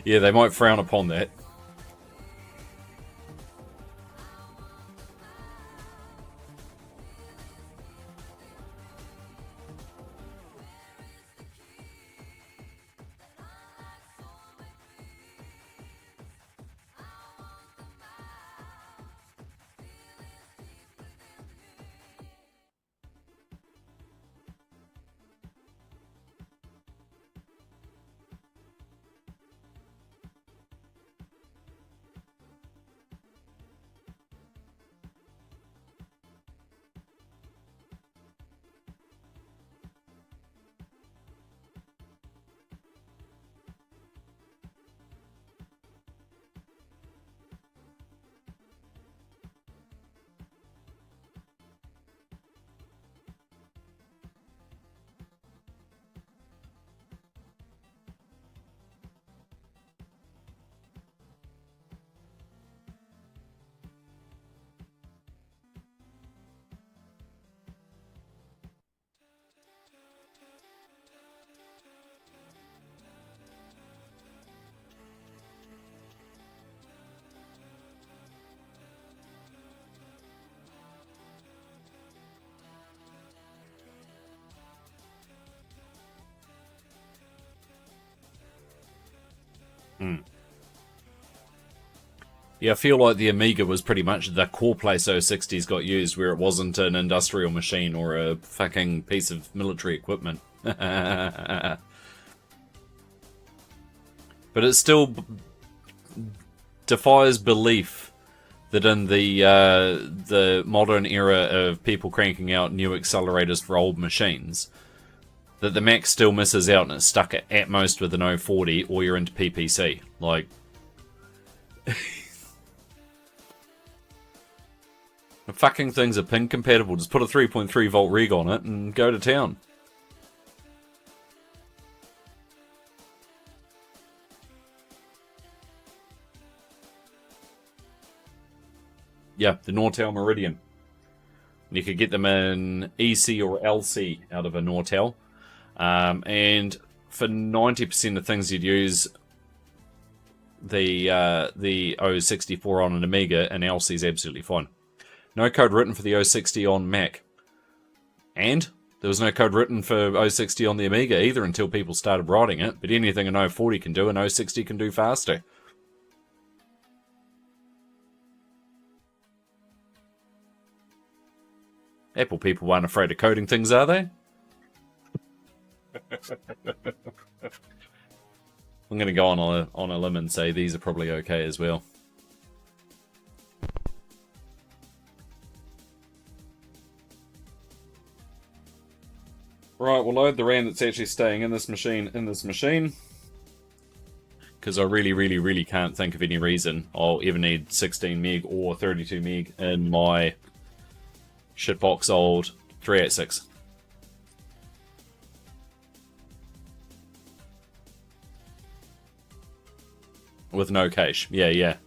Yeah, they might frown upon that. Yeah, I feel like the Amiga was pretty much the core place 060s got used, where it wasn't an industrial machine or a fucking piece of military equipment. But it still defies belief that in the modern era of people cranking out new accelerators for old machines, that the Mac still misses out and it's stuck at most with an 040, or you're into PPC. Like, the fucking things are pin compatible. Just put a 3.3 volt rig on it and go to town. Yeah, the Nortel Meridian. You could get them in EC or LC out of a Nortel. And for 90% of things you'd use the 064 on an Amiga, and LC is absolutely fine. No code written for the 060 on Mac. And there was no code written for 060 on the Amiga either until people started writing it. But anything an 040 can do, an 060 can do faster. Apple people aren't afraid of coding things, are they? I'm going to go on a limb and say these are probably okay as well. Right, we'll load the RAM that's actually staying in this machine because I really can't think of any reason I'll ever need 16 meg or 32 meg in my shitbox old 386. With no cache. Yeah.